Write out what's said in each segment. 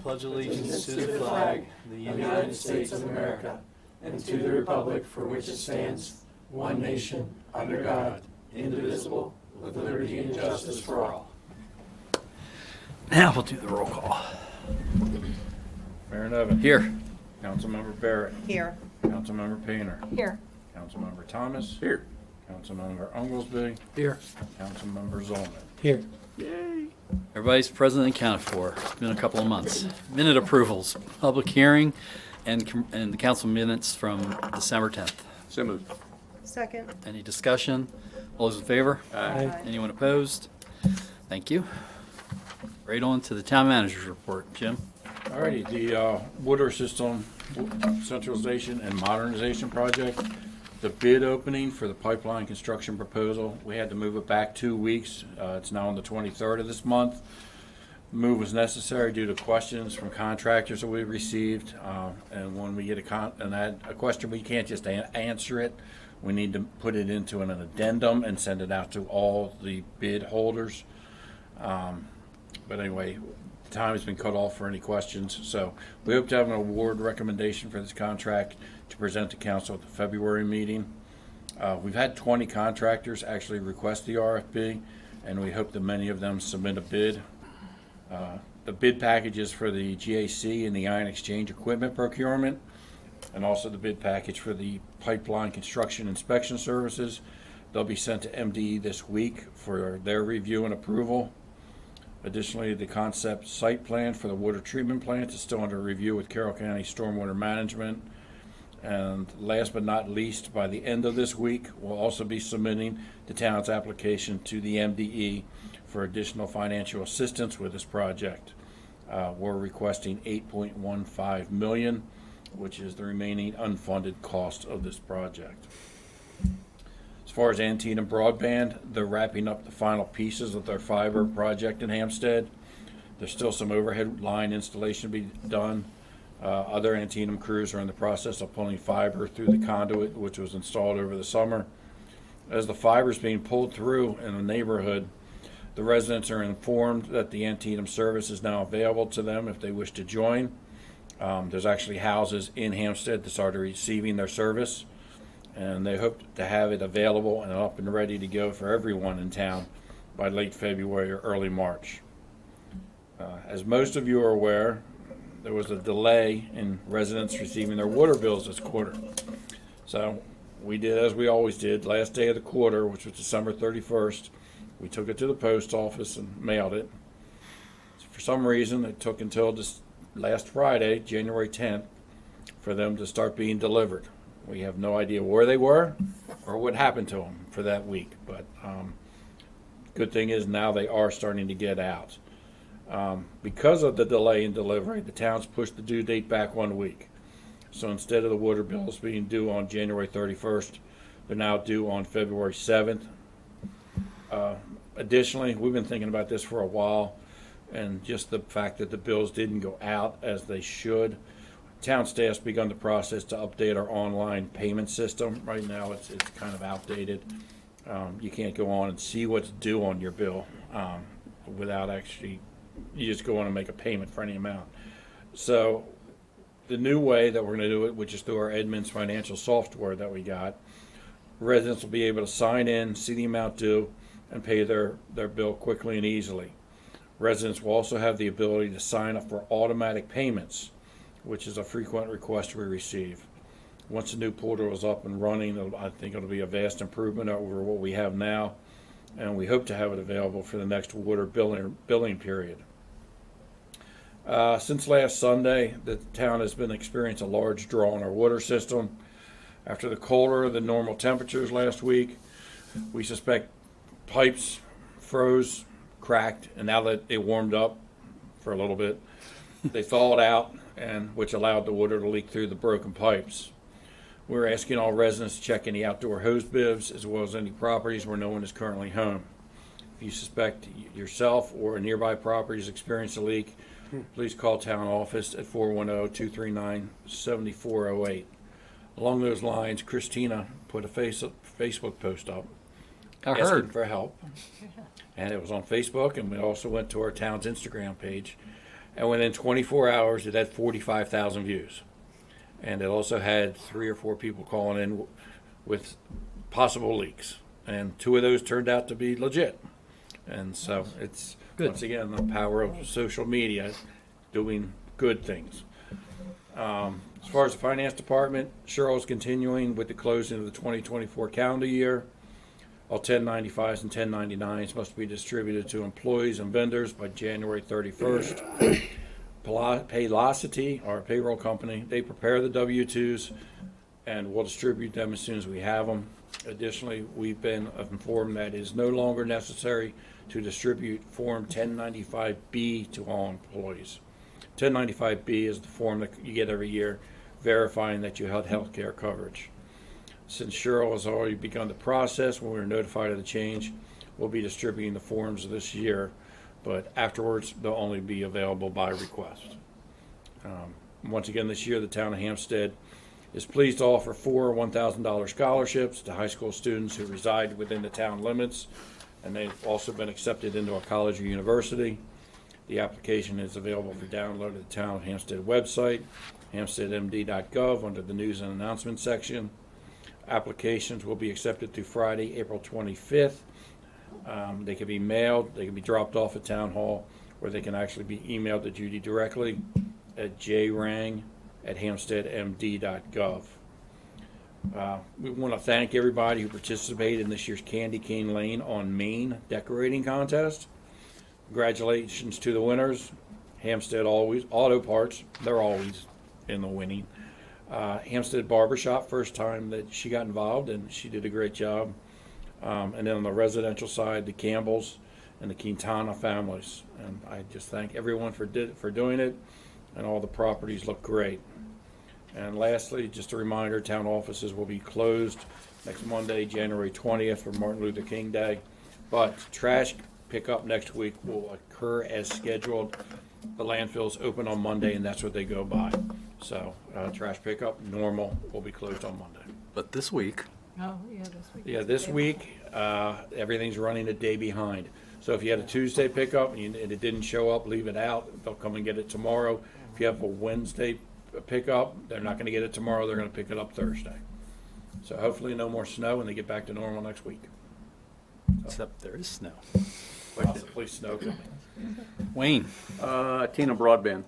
pledge allegiance to the flag of the United States of America and to the republic for which it stands, one nation, under God, indivisible, with liberty and justice for all. Now we'll do the roll call. Mayor Nevin. Here. Councilmember Barrett. Here. Councilmember Painter. Here. Councilmember Thomas. Here. Councilmember Oglesby. Here. Councilmember Zolman. Here. Yay. Everybody's present and accounted for. It's been a couple of months. Minute approvals, public hearing, and the council minutes from December 10th. So moved. Second. Any discussion? All those in favor? Aye. Anyone opposed? Thank you. Right on to the town manager's report. Jim? All righty, the water system centralization and modernization project, the bid opening for the pipeline construction proposal, we had to move it back 2 weeks. It's now on the 23rd of this month. Move was necessary due to questions from contractors that we received, and when we get a question, we can't just answer it. We need to put it into an addendum and send it out to all the bid holders. But anyway, time has been cut off for any questions, so we hope to have an award recommendation for this contract to present to council at the February meeting. We've had 20 contractors actually request the RFP, and we hope that many of them submit a bid. The bid packages for the GAC and the ion exchange equipment procurement, and also the bid package for the pipeline construction inspection services. They'll be sent to MDE this week for their review and approval. Additionally, the concept site plan for the water treatment plant is still under review with Carroll County Stormwater Management. And last but not least, by the end of this week, we'll also be submitting the town's application to the MDE for additional financial assistance with this project. We're requesting $8.15 million, which is the remaining unfunded cost of this project. As far as Antietam Broadband, they're wrapping up the final pieces of their fiber project in Hampstead. There's still some overhead line installation to be done. Other Antietam crews are in the process of pulling fiber through the conduit, which was installed over the summer. As the fiber is being pulled through in the neighborhood, the residents are informed that the Antietam service is now available to them if they wish to join. There's actually houses in Hampstead that started receiving their service, and they hope to have it available and up and ready to go for everyone in town by late February or early March. As most of you are aware, there was a delay in residents receiving their water bills this quarter. So we did as we always did. Last day of the quarter, which was December 31st, we took it to the post office and mailed it. For some reason, it took until this last Friday, January 10th, for them to start being delivered. We have no idea where they were or what happened to them for that week, but good thing is now they are starting to get out. Because of the delay in delivery, the town's pushed the due date back 1 week. So instead of the water bills being due on January 31st, they're now due on February 7th. Additionally, we've been thinking about this for a while, and just the fact that the bills didn't go out as they should. Town staff's begun the process to update our online payment system. Right now it's kind of outdated. You can't go on and see what's due on your bill without actually, you just go on and make a payment for any amount. So the new way that we're going to do it, which is through our Edmunds financial software that we got, residents will be able to sign in, see the amount due, and pay their bill quickly and easily. Residents will also have the ability to sign up for automatic payments, which is a frequent request we receive. Once the new portal is up and running, I think it'll be a vast improvement over what we have now, and we hope to have it available for the next water billing period. Since last Sunday, the town has been experiencing a large draw on our water system. After the colder than normal temperatures last week, we suspect pipes froze, cracked, and now that it warmed up for a little bit, they thawed out, and which allowed the water to leak through the broken pipes. We're asking all residents to check any outdoor hose bibs as well as any properties where no one is currently home. If you suspect yourself or a nearby property has experienced a leak, please call town office at 410-239-7408. Along those lines, Christina put a Facebook post up asking for help. And it was on Facebook, and we also went to our town's Instagram page. And within 24 hours, it had 45,000 views. And it also had 3 or 4 people calling in with possible leaks. And 2 of those turned out to be legit. And so it's, Good. once again, the power of social media doing good things. As far as the finance department, Cheryl's continuing with the closing of the 2024 calendar year. All 1095s and 1099s must be distributed to employees and vendors by January 31st. Paylocity, our payroll company, they prepare the W-2s and we'll distribute them as soon as we have them. Additionally, we've been informed that it is no longer necessary to distribute Form 1095B to all employees. 1095B is the form that you get every year verifying that you had health care coverage. Since Cheryl has already begun the process, when we were notified of the change, we'll be distributing the forms this year, but afterwards they'll only be available by request. Once again this year, the town of Hampstead is pleased to offer 4 $1,000 scholarships to high school students who reside within the town limits, and they've also been accepted into a college or university. The application is available for download at the town of Hampstead website, hampsteadmd.gov, under the news and announcements section. Applications will be accepted through Friday, April 25th. They can be mailed, they can be dropped off at Town Hall, or they can actually be emailed to Judy directly at jrang@hampsteadmd.gov. We want to thank everybody who participated in this year's Candy Cane Lane on Main decorating contest. Congratulations to the winners. Hampstead Always Auto Parts, they're always in the winning. Hampstead Barbershop, first time that she got involved, and she did a great job. And then on the residential side, the Campbells and the Quintana families. And I just thank everyone for doing it, and all the properties look great. And lastly, just a reminder, town offices will be closed next Monday, January 20th for Martin Luther King Day, but trash pickup next week will occur as scheduled. The landfill's open on Monday, and that's what they go by. So trash pickup, normal, will be closed on Monday. But this week, Oh, yeah, this week. Yeah, this week, everything's running a day behind. So if you had a Tuesday pickup and it didn't show up, leave it out. They'll come and get it tomorrow. If you have a Wednesday pickup, they're not gonna get it tomorrow, they're gonna pick it up Thursday. So hopefully no more snow and they get back to normal next week. except there is snow. Possibly snow coming. Wayne, Tina Broadband.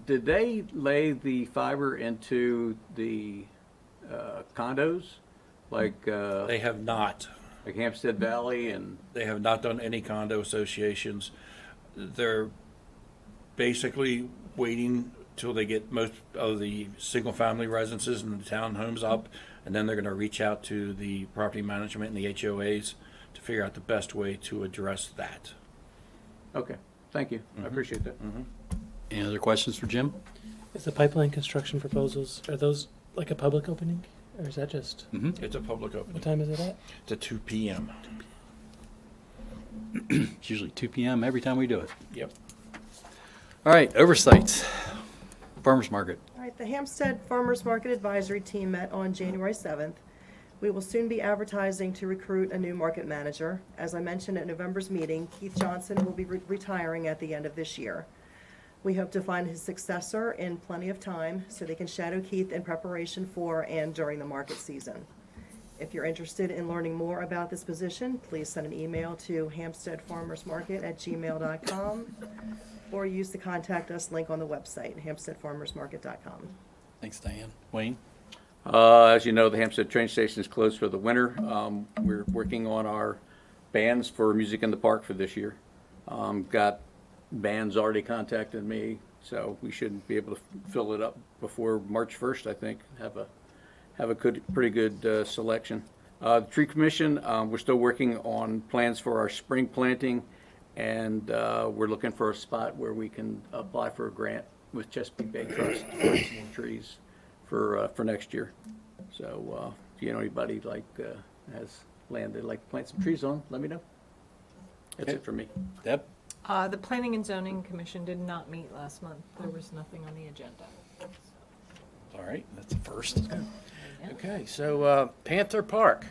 Did they lay the fiber into the condos like They have not. Hampstead Valley and? They have not done any condo associations. They're basically waiting till they get most of the single-family residences and the townhomes up, and then they're going to reach out to the property management and the HOAs to figure out the best way to address that. Okay, thank you. I appreciate that. any other questions for Jim? Is the pipeline construction proposals, are those like a public opening? Or is that just, It's a public what opening. time is it at? It's at 2 p.m. It's usually 2 p.m. every time we do it. Yep. All right, oversights. Farmers Market. All right, the Hampstead Farmers Market Advisory Team met on January 7th. We will soon be advertising to recruit a new market manager. As I mentioned at November's meeting, Keith Johnson will be retiring at the end of this year. We hope to find his successor in plenty of time so they can shadow Keith in preparation for and during the market season. If you're interested in learning more about this position, please send an email to hampsteadfarmersmarket@gmail.com or use the contact us link on the website, hampsteadfarmersmarket.com. Thanks, Diane. Wayne? As you know, the Hampstead train station is closed for the winter. We're working on our bands for Music in the Park for this year. Got bands already contacted me, so we should be able to fill it up before March 1st, I think. Have a pretty good selection. The Tree Commission, we're still working on plans for our spring planting, and we're looking for a spot where we can apply for a grant with Chesapeake Bay Trust to plant some more trees for next year. So if you know anybody has land they'd like to plant some trees on, let me know. That's it for me. Deb? The Planning and Zoning Commission did not meet last month. There was nothing on the agenda. All right, that's the first. Okay, so Panther Park,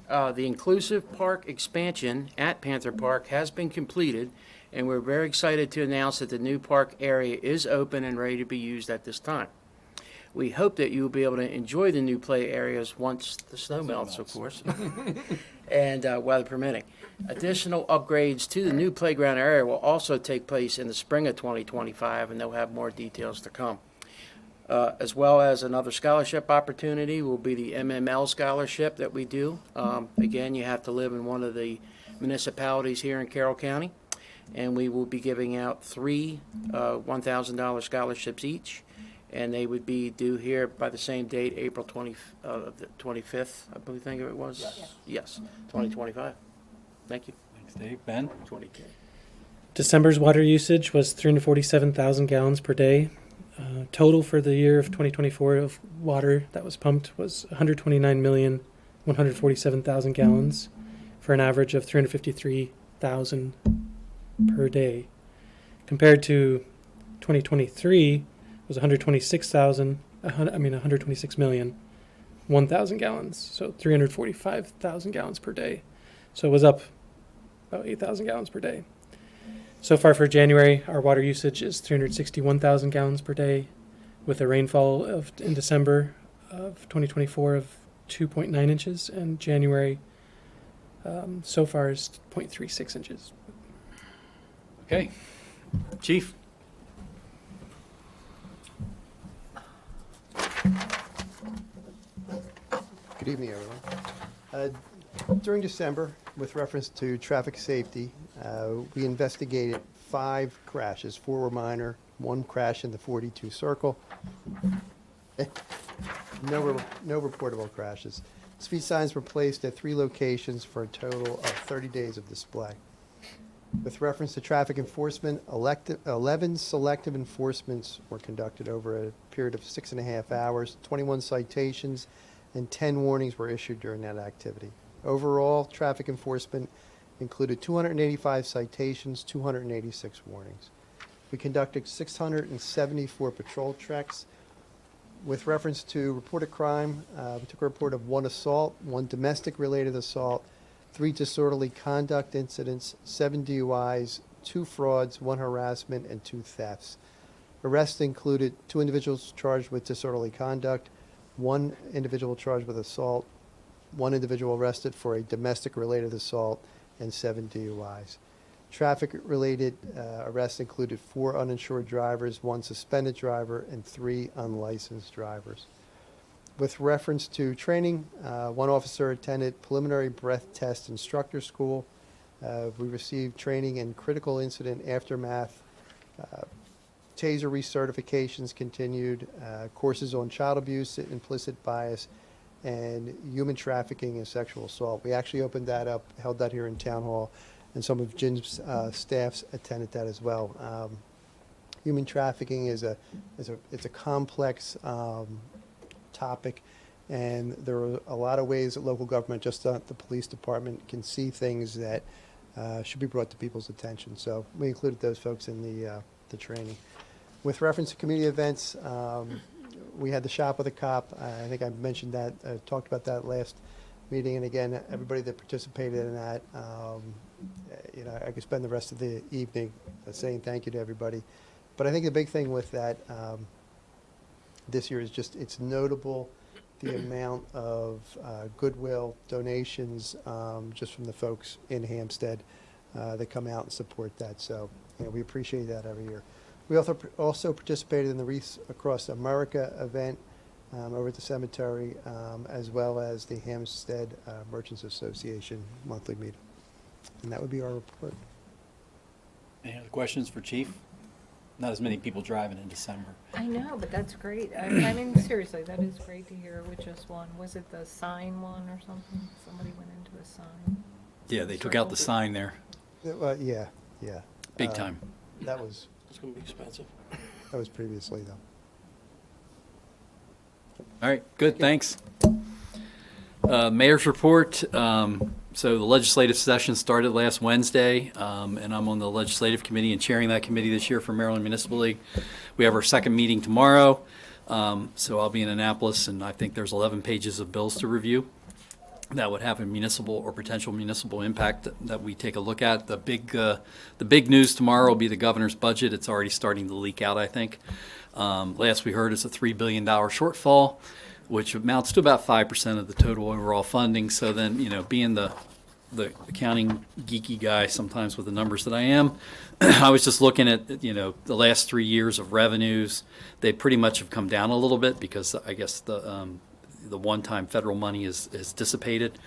the inclusive park expansion at Panther Park has been completed, and we're very excited to announce that the new park area is open and ready to be used at this time. We hope that you will be able to enjoy the new play areas once the snow melts, of course, and weather permitting. Additional upgrades to the new playground area will also take place in the spring of 2025, and they'll have more details to come. As well as another scholarship opportunity will be the MML scholarship that we do. Again, you have to live in one of the municipalities here in Carroll County, and we will be giving out 3 $1,000 scholarships each, and they would be due here by the same date, April 25th, I think it was? Yes, 2025. Thank you. Thanks, Dave. Ben? 20K. December's water usage was 347,000 gallons per day. Total for the year of 2024 of water that was pumped was 129,147,000 gallons for an average of 353,000 per day. Compared to 2023 was 126 million 1,000 gallons, so 345,000 gallons per day. So it was up about 8,000 gallons per day. So far for January, our water usage is 361,000 gallons per day, with a rainfall in December of 2024 of 2.9 inches, and January so far is 0.36 inches. Okay. Chief? Good evening, everyone. During December, with reference to traffic safety, we investigated 5 crashes. 4 were minor, 1 crash in the 42 circle. No reportable crashes. Speed signs were placed at 3 locations for a total of 30 days of display. With reference to traffic enforcement, 11 selective enforcements were conducted over a period of 6.5 hours. 21 citations and 10 warnings were issued during that activity. Overall, traffic enforcement included 285 citations, 286 warnings. We conducted 674 patrol checks. With reference to reported crime, we took a report of 1 assault, 1 domestic-related assault, 3 disorderly conduct incidents, 7 DUIs, 2 frauds, 1 harassment, and 2 thefts. Arrests included 2 individuals charged with disorderly conduct, 1 individual charged with assault, 1 individual arrested for a domestic-related assault, and 7 DUIs. Traffic-related arrests included 4 uninsured drivers, 1 suspended driver, and 3 unlicensed drivers. With reference to training, 1 officer attended preliminary breath test instructor school. We received training in critical incident aftermath. Taser recertifications continued, courses on child abuse, implicit bias, and human trafficking and sexual assault. We actually opened that up, held that here in Town Hall, and some of Jim's staffs attended that as well. Human trafficking is a complex topic, and there are a lot of ways that local government, just not the police department, can see things that should be brought to people's attention. So we included those folks in the training. With reference to community events, we had the Shop with a Cop. I think I mentioned that, talked about that last meeting. And again, everybody that participated in that, you know, I could spend the rest of the evening saying thank you to everybody. But I think the big thing with that this year is just it's notable the amount of goodwill donations just from the folks in Hampstead that come out and support that. So, you know, we appreciate that every year. We also participated in the Wreaths Across America event over at the cemetery, as well as the Hampstead Merchants Association monthly meeting. And that would be our report. Any other questions for Chief? Not as many people driving in December. I know, but that's great. I mean, seriously, that is great to hear with just one. Was it the sign one or something? Somebody went into a sign. Yeah, they took out the sign there. Yeah. Big time. That was It's going to be expensive. previously, though. All right, good, thanks. Mayor's report. So the legislative session started last Wednesday, and I'm on the legislative committee and chairing that committee this year for Maryland Municipal League. We have our second meeting tomorrow, so I'll be in Annapolis, and I think there's 11 pages of bills to review. that would have a municipal or potential municipal impact that we take a look at. The big news tomorrow will be the governor's budget. It's already starting to leak out, I think. Last we heard, it's a $3 billion shortfall, which amounts to about 5% of the total overall funding. So then, being the accounting geeky guy sometimes with the numbers that I am, I was just looking at, the last 3 years of revenues. They pretty much have come down a little bit because I guess the one-time federal money is dissipated.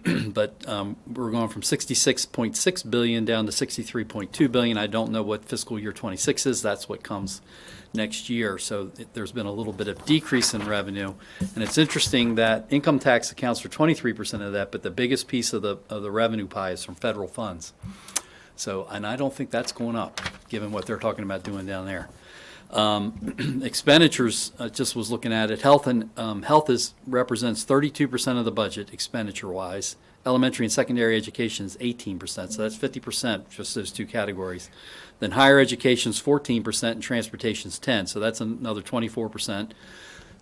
But we're going from $66.6 billion down to $63.2 billion. I don't know what fiscal year 26 is. That's what comes next year. So there's been a little bit of decrease in revenue. And it's interesting that income tax accounts for 23% of that, but the biggest piece of the revenue pie is from federal funds. So, and I don't think that's going up, given what they're talking about doing down there. Expenditures, just was looking at it. Health represents 32% of the budget expenditure-wise. Elementary and secondary education is 18%, so that's 50%, just those two categories. Then higher education is 14% and transportation is 10%, so that's another 24%.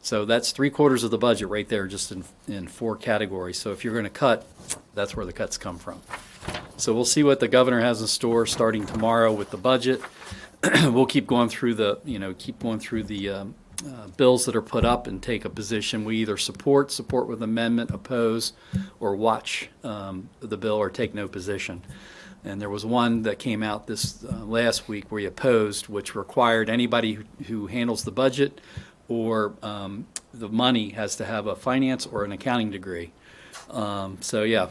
So that's 3/4 of the budget right there, just in four categories. So if you're going to cut, that's where the cuts come from. So we'll see what the governor has in store starting tomorrow with the budget. We'll keep going through the bills that are put up and take a position. We either support with amendment, oppose, or watch the bill or take no position. And there was one that came out this last week where he opposed, which required anybody who handles the budget or the money has to have a finance or an accounting degree. So yeah,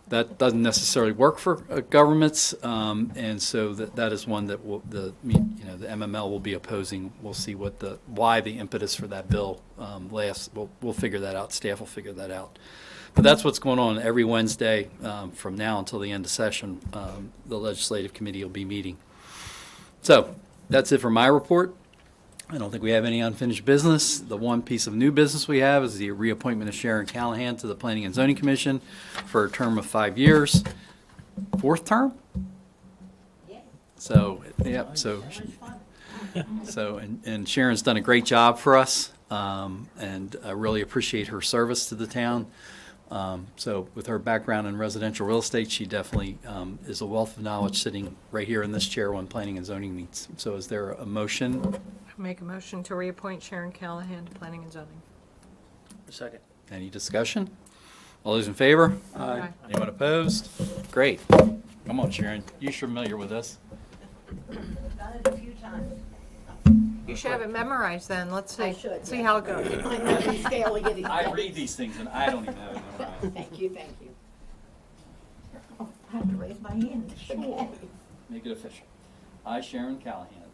that doesn't necessarily work for governments, and so that is one that the MML will be opposing. We'll see why the impetus for that bill lasts. We'll figure that out. Staff will figure that out. But that's what's going on every Wednesday from now until the end of session. The legislative committee will be meeting. So that's it for my report. I don't think we have any unfinished business. The one piece of new business we have is the reappointment of Sharon Callahan to the Planning and Zoning Commission for a term of 5 years. Fourth term? Yeah. So, yeah, and Sharon's done a great job for us, and I really appreciate her service to the town. So with her background in residential real estate, she definitely is a wealth of knowledge sitting right here in this chair when Planning and Zoning meets. So is there a motion? Make a motion to reappoint Sharon Callahan to Planning and Zoning. Second. Any discussion? All those in favor? Aye. Anyone opposed? Great. Come on, Sharon. You're familiar with this. Done it a few times. You should have it memorized then. Let's I see. should, See yes. how it goes. I know the scale of getting I read these things and I don't even have it memorized. Thank you, thank you. Oh, I have to raise my hand. Sure. Make it official. I, Sharon Callahan,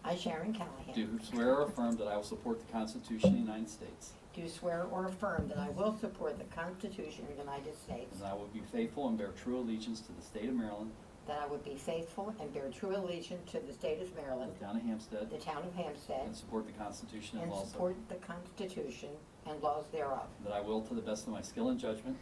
I, Sharon Callahan, do swear or affirm that I will support the Constitution of the United States, do swear or affirm that I will support the Constitution of the United States, and that I will be faithful and bear true allegiance to the state of Maryland, that I would be faithful and bear true allegiance to the state of Maryland, the town of Hampstead, the town of Hampstead, and support the Constitution and and laws support the Constitution and laws thereof, that I will, to the best of my skill and judgment,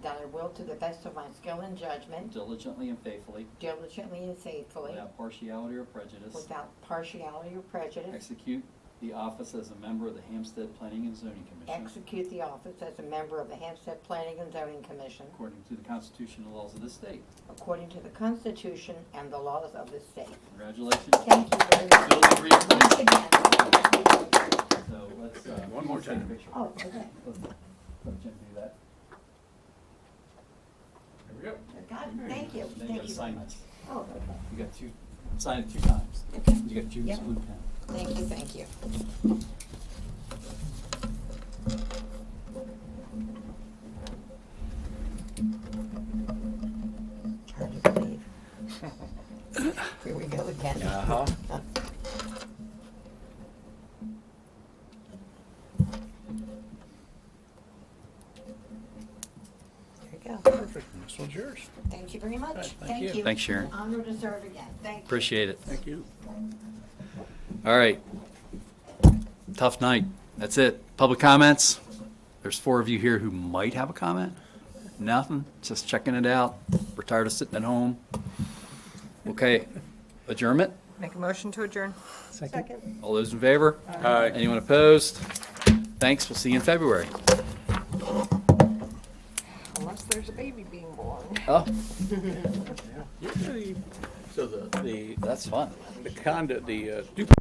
that I will, to the best of my skill and judgment, diligently and faithfully, diligently and faithfully, without partiality or prejudice, without partiality or prejudice, execute the office as a member of the Hampstead Planning and Zoning Commission, execute the office as a member of the Hampstead Planning and Zoning Commission, according to the Constitution and laws of this state. according to the Constitution and the laws of the state. Congratulations. Thank you very much. Duly reappointed. Once again. So let's, One more take a time. picture. Oh, okay. Let Jim do that. There we go. Got it. Thank you. Then you Thank gotta you. sign this. Oh, okay. You got two, sign it 2 times. Okay. You got Judy's Yep. blue pen. Thank you, thank you. Hard to believe. Here we go again. Uh-huh. There you go. Perfect. This one's yours. Thank you very much. Right, thank Thank you. you. Thanks, Sharon. Honor to serve again. Thank you. Appreciate it. Thank you. All right. Tough night. That's it. Public comments. There's 4 of you here who might have a comment. Nothing. Just checking it out. We're tired of sitting at home. Okay. Adjournment. Make a motion to adjourn. Second. All those in favor? Aye. Anyone opposed? Thanks. We'll see you in February. there's a baby being born. Oh, So the that's fun. duplex